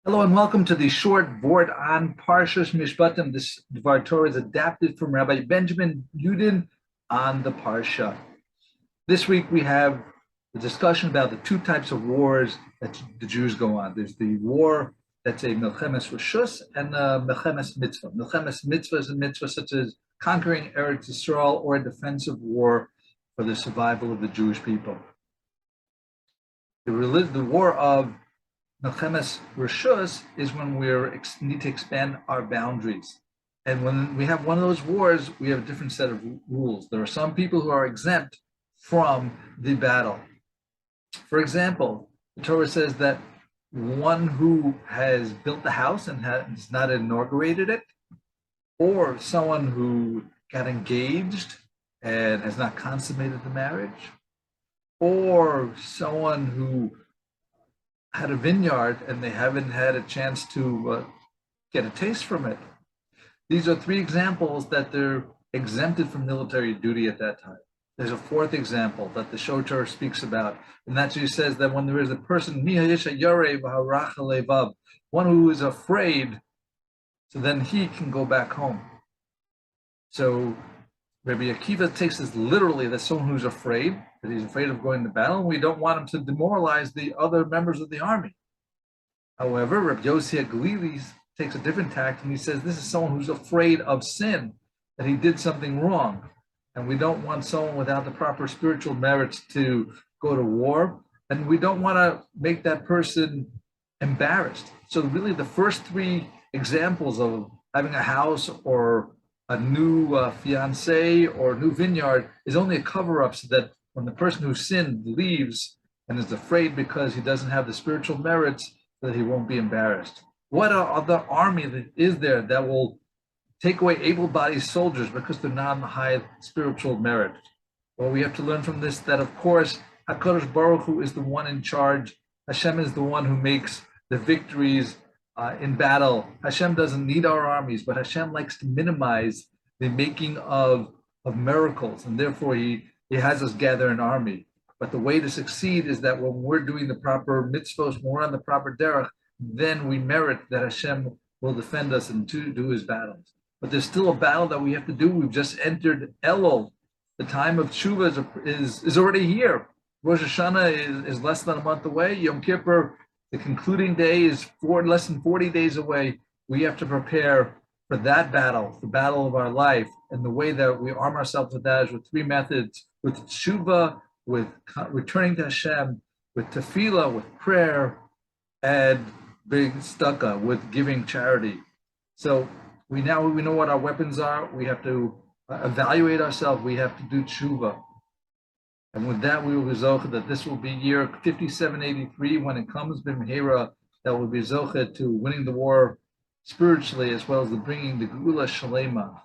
Hello and welcome to the short Vort on Parsha Mishpatim. This Torah is adapted from Rabbi Benjamin Yudin on the Parsha. This week we have a discussion about the two types of wars that the Jews go on. There's the war that's a Milchemes Reshus and a Milchemes Mitzvah. Milchemes Mitzvah is a mitzvah such as conquering Eretz Yisrael or a defensive war for the survival of the Jewish people. The war of Milchemes Reshus is when we need to expand our boundaries. And when we have one of those wars, we have a different set of rules. There are some people who are exempt from the battle. For example, the Torah says that one who has built the house and has not inaugurated it, or someone who got engaged and has not consummated the marriage, or someone who had a vineyard and they haven't had a chance to get a taste from it. These are three examples that they're exempted from military duty at that time. There's a fourth example that the Torah speaks about, and that he says that when there is a person, one who is afraid, so then he can go back home. So Rabbi Akiva takes this literally, that someone who's afraid, that he's afraid of going to battle, and we don't want him to demoralize the other members of the army. However, Rabbi Yossi HaGlili takes a different tact, and he says this is someone who's afraid of sin, that he did something wrong. And we don't want someone without the proper spiritual merits to go to war, and we don't want to make that person embarrassed. So really the first three examples of having a house or a new fiance or a new vineyard is only a cover-up so that when the person who sinned leaves and is afraid because he doesn't have the spiritual merits, that he won't be embarrassed. What other army that is there that will take away able-bodied soldiers because they're not on the high spiritual merit? Well, we have to learn from this that, of course, HaKadosh Baruch Hu is the one in charge. Hashem is the one who makes the victories in battle. Hashem doesn't need our armies, but Hashem likes to minimize the making of miracles, and therefore he has us gather an army. But the way to succeed is that when we're doing the proper mitzvos, when we're on the proper derech, then we merit that Hashem will defend us and to do his battles. But there's still a battle that we have to do. We've just entered Elul. The time of Tshuva is already here. Rosh Hashana is less than a month away. Yom Kippur, the concluding day, is less than 40 days away. We have to prepare for that battle, the battle of our life. And the way that we arm ourselves with that is with three methods: with tshuva, with returning to Hashem, with tefillah, with prayer, and big tzedakah, with giving charity. So we know what our weapons are. We have to evaluate ourselves. We have to do tshuva. And with that, we will be zocheh that this will be year 5783 when it comes b'mehera, that will be zocheh to winning the war spiritually, as well as the bringing the Geula Shalema.